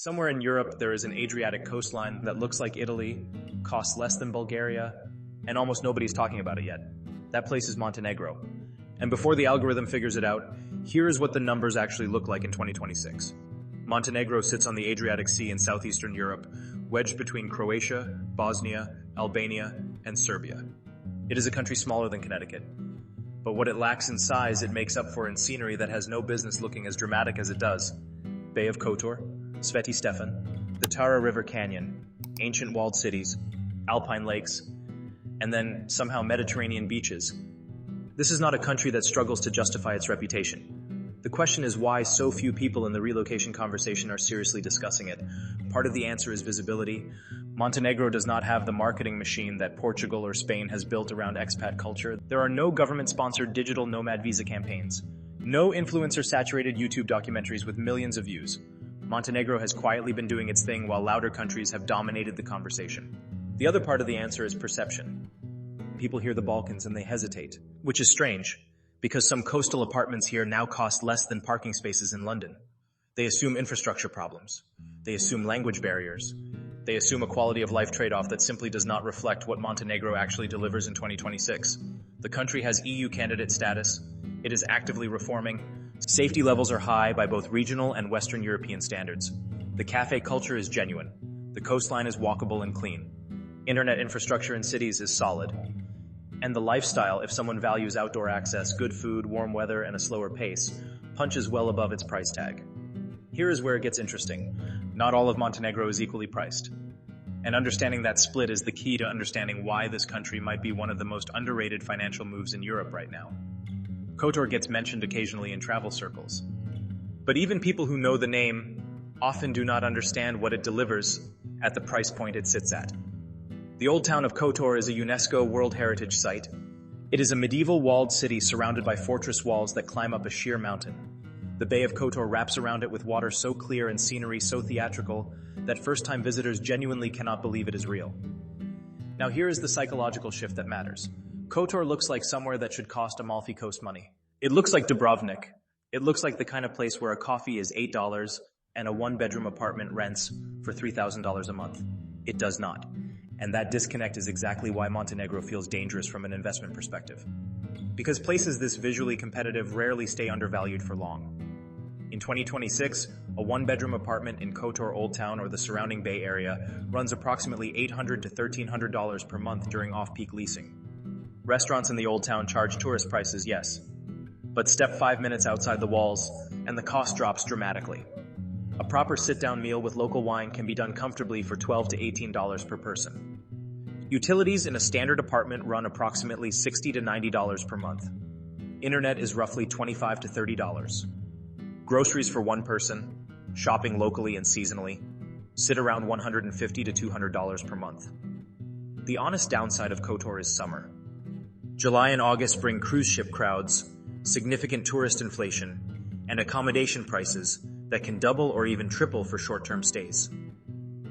Somewhere in Europe, there is an Adriatic coastline that looks like Italy, costs less than Bulgaria, and almost nobody's talking about it yet. That place is Montenegro. And before the algorithm figures it out, here is what the numbers actually look like in 2026. Montenegro sits on the Adriatic Sea in southeastern Europe, wedged between Croatia, Bosnia, Albania, and Serbia. It is a country smaller than Connecticut. But what it lacks in size, it makes up for in scenery that has no business looking as dramatic as it does. Bay of Kotor, Sveti Stefan, the Tara River Canyon, ancient walled cities, alpine lakes, and then somehow Mediterranean beaches. This is not a country that struggles to justify its reputation. The question is why so few people in the relocation conversation are seriously discussing it. Part of the answer is visibility. Montenegro does not have the marketing machine that Portugal or Spain has built around expat culture. There are no government-sponsored digital nomad visa campaigns. No influencer-saturated YouTube documentaries with millions of views. Montenegro has quietly been doing its thing while louder countries have dominated the conversation. The other part of the answer is perception. People hear the Balkans and they hesitate, which is strange, because some coastal apartments here now cost less than parking spaces in London. They assume infrastructure problems. They assume language barriers. They assume a quality of life trade-off that simply does not reflect what Montenegro actually delivers in 2026. The country has EU candidate status. It is actively reforming. Safety levels are high by both regional and Western European standards. The cafe culture is genuine. The coastline is walkable and clean. Internet infrastructure in cities is solid. And the lifestyle, if someone values outdoor access, good food, warm weather, and a slower pace, punches well above its price tag. Here is where it gets interesting. Not all of Montenegro is equally priced. And understanding that split is the key to understanding why this country might be one of the most underrated financial moves in Europe right now. Kotor gets mentioned occasionally in travel circles. But even people who know the name often do not understand what it delivers at the price point it sits at. The old town of Kotor is a UNESCO World Heritage Site. It is a medieval walled city surrounded by fortress walls that climb up a sheer mountain. The Bay of Kotor wraps around it with water so clear and scenery so theatrical that first-time visitors genuinely cannot believe it is real. Now here is the psychological shift that matters. Kotor looks like somewhere that should cost Amalfi Coast money. It looks like Dubrovnik. It looks like the kind of place where a coffee is $8 and a one-bedroom apartment rents for $3,000 a month. It does not. And that disconnect is exactly why Montenegro feels dangerous from an investment perspective. Because places this visually competitive rarely stay undervalued for long. In 2026, a one-bedroom apartment in Kotor Old Town or the surrounding Bay Area runs approximately $800 to $1,300 per month during off-peak leasing. Restaurants in the Old Town charge tourist prices, yes. But step 5 minutes outside the walls, and the cost drops dramatically. A proper sit-down meal with local wine can be done comfortably for $12 to $18 per person. Utilities in a standard apartment run approximately $60 to $90 per month. Internet is roughly $25 to $30. Groceries for one person, shopping locally and seasonally, sit around $150 to $200 per month. The honest downside of Kotor is summer. July and August bring cruise ship crowds, significant tourist inflation, and accommodation prices that can double or even triple for short-term stays.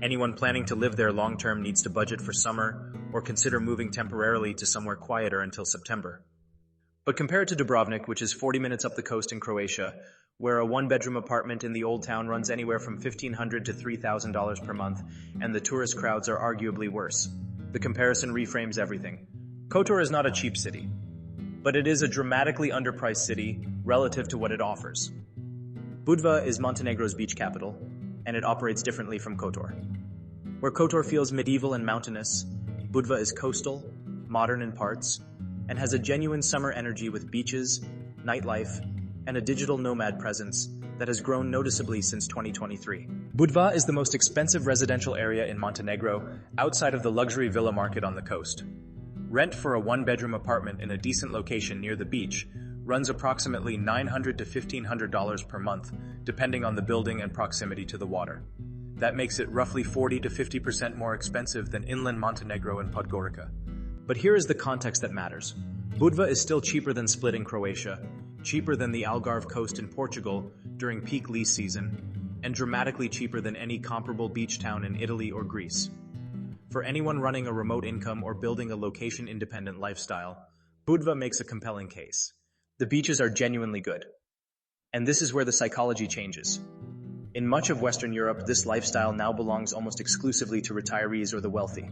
Anyone planning to live there long-term needs to budget for summer or consider moving temporarily to somewhere quieter until September. But compared to Dubrovnik, which is 40 minutes up the coast in Croatia, where a one-bedroom apartment in the Old Town runs anywhere from $1,500 to $3,000 per month, and the tourist crowds are arguably worse. The comparison reframes everything. Kotor is not a cheap city, but it is a dramatically underpriced city relative to what it offers. Budva is Montenegro's beach capital, and it operates differently from Kotor. Where Kotor feels medieval and mountainous, Budva is coastal, modern in parts, and has a genuine summer energy with beaches, nightlife, and a digital nomad presence that has grown noticeably since 2023. Budva is the most expensive residential area in Montenegro outside of the luxury villa market on the coast. Rent for a one-bedroom apartment in a decent location near the beach runs approximately $900 to $1,500 per month, depending on the building and proximity to the water. That makes it roughly 40 to 50% more expensive than inland Montenegro and Podgorica. But here is the context that matters. Budva is still cheaper than Split in Croatia, cheaper than the Algarve coast in Portugal during peak lease season, and dramatically cheaper than any comparable beach town in Italy or Greece. For anyone running a remote income or building a location-independent lifestyle, Budva makes a compelling case. The beaches are genuinely good. And this is where the psychology changes. In much of Western Europe, this lifestyle now belongs almost exclusively to retirees or the wealthy.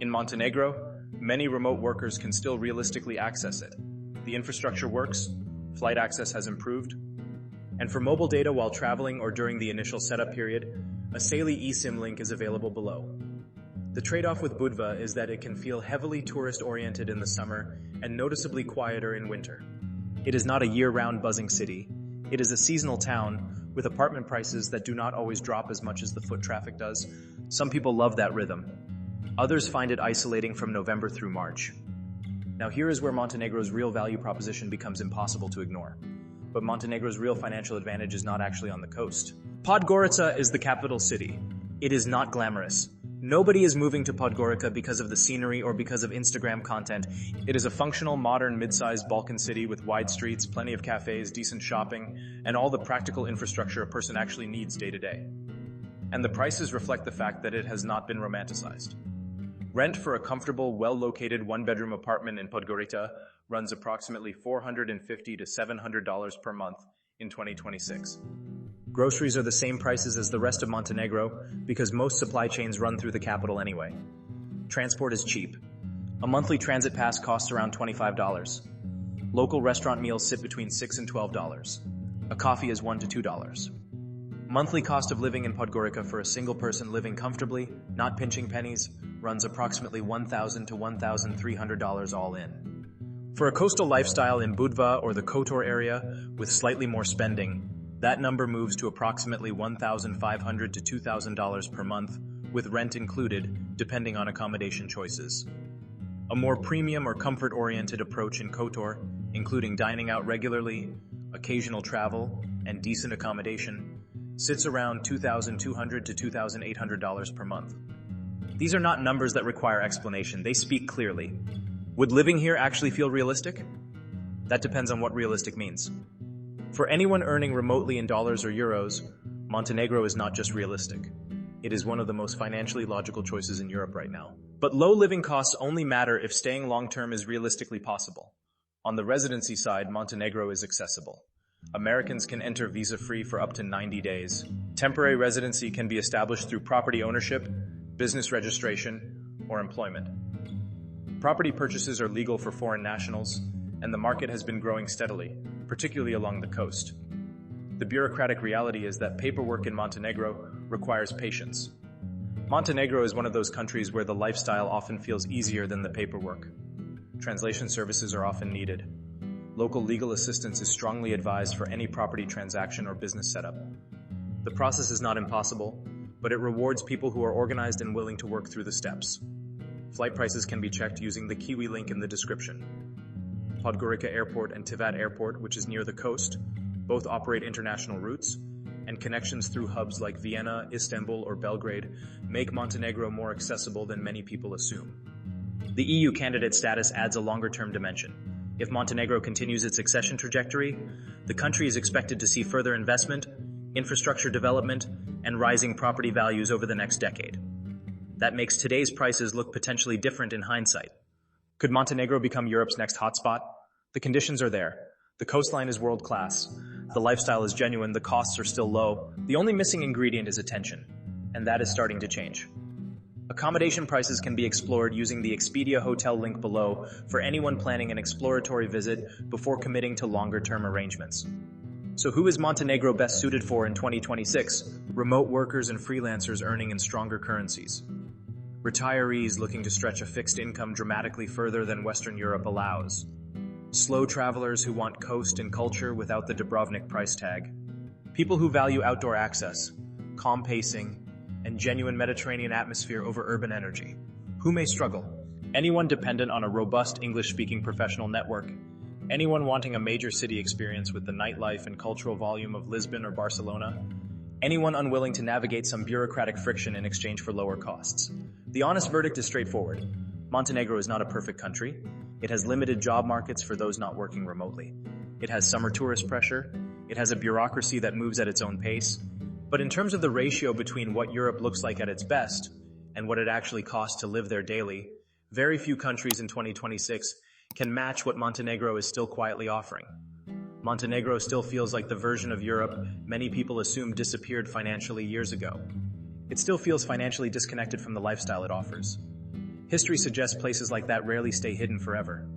In Montenegro, many remote workers can still realistically access it. The infrastructure works, flight access has improved, and for mobile data while traveling or during the initial setup period, a Saili eSIM link is available below. The trade-off with Budva is that it can feel heavily tourist-oriented in the summer and noticeably quieter in winter. It is not a year-round buzzing city. It is a seasonal town with apartment prices that do not always drop as much as the foot traffic does. Some people love that rhythm. Others find it isolating from November through March. Now here is where Montenegro's real value proposition becomes impossible to ignore. But Montenegro's real financial advantage is not actually on the coast. Podgorica is the capital city. It is not glamorous. Nobody is moving to Podgorica because of the scenery or because of Instagram content. It is a functional, modern, mid-sized Balkan city with wide streets, plenty of cafes, decent shopping, and all the practical infrastructure a person actually needs day to day. And the prices reflect the fact that it has not been romanticized. Rent for a comfortable, well-located one-bedroom apartment in Podgorica runs approximately $450 to $700 per month in 2026. Groceries are the same prices as the rest of Montenegro because most supply chains run through the capital anyway. Transport is cheap. A monthly transit pass costs around $25. Local restaurant meals sit between $6 and $12. A coffee is $1 to $2. Monthly cost of living in Podgorica for a single person living comfortably, not pinching pennies, runs approximately $1,000 to $1,300 all in. For a coastal lifestyle in Budva or the Kotor area with slightly more spending, that number moves to approximately $1,500 to $2,000 per month, with rent included, depending on accommodation choices. A more premium or comfort-oriented approach in Kotor, including dining out regularly, occasional travel, and decent accommodation, sits around $2,200 to $2,800 per month. These are not numbers that require explanation, they speak clearly. Would living here actually feel realistic? That depends on what realistic means. For anyone earning remotely in dollars or euros, Montenegro is not just realistic. It is one of the most financially logical choices in Europe right now. But low living costs only matter if staying long-term is realistically possible. On the residency side, Montenegro is accessible. Americans can enter visa-free for up to 90 days. Temporary residency can be established through property ownership, business registration, or employment. Property purchases are legal for foreign nationals, and the market has been growing steadily, particularly along the coast. The bureaucratic reality is that paperwork in Montenegro requires patience. Montenegro is one of those countries where the lifestyle often feels easier than the paperwork. Translation services are often needed. Local legal assistance is strongly advised for any property transaction or business setup. The process is not impossible, but it rewards people who are organized and willing to work through the steps. Flight prices can be checked using the Kiwi link in the description. Podgorica Airport and Tivat Airport, which is near the coast, both operate international routes, and connections through hubs like Vienna, Istanbul, or Belgrade make Montenegro more accessible than many people assume. The EU candidate status adds a longer-term dimension. If Montenegro continues its accession trajectory, the country is expected to see further investment, infrastructure development, and rising property values over the next decade. That makes today's prices look potentially different in hindsight. Could Montenegro become Europe's next hotspot? The conditions are there. The coastline is world-class. The lifestyle is genuine. The costs are still low. The only missing ingredient is attention, and that is starting to change. Accommodation prices can be explored using the Expedia hotel link below for anyone planning an exploratory visit before committing to longer-term arrangements. So who is Montenegro best suited for in 2026? Remote workers and freelancers earning in stronger currencies. Retirees looking to stretch a fixed income dramatically further than Western Europe allows. Slow travelers who want coast and culture without the Dubrovnik price tag. People who value outdoor access, calm pacing, and genuine Mediterranean atmosphere over urban energy. Who may struggle? Anyone dependent on a robust English-speaking professional network. Anyone wanting a major city experience with the nightlife and cultural volume of Lisbon or Barcelona. Anyone unwilling to navigate some bureaucratic friction in exchange for lower costs. The honest verdict is straightforward. Montenegro is not a perfect country. It has limited job markets for those not working remotely. It has summer tourist pressure. It has a bureaucracy that moves at its own pace. But in terms of the ratio between what Europe looks like at its best and what it actually costs to live there daily, very few countries in 2026 can match what Montenegro is still quietly offering. Montenegro still feels like the version of Europe many people assume disappeared financially years ago. It still feels financially disconnected from the lifestyle it offers. History suggests places like that rarely stay hidden forever.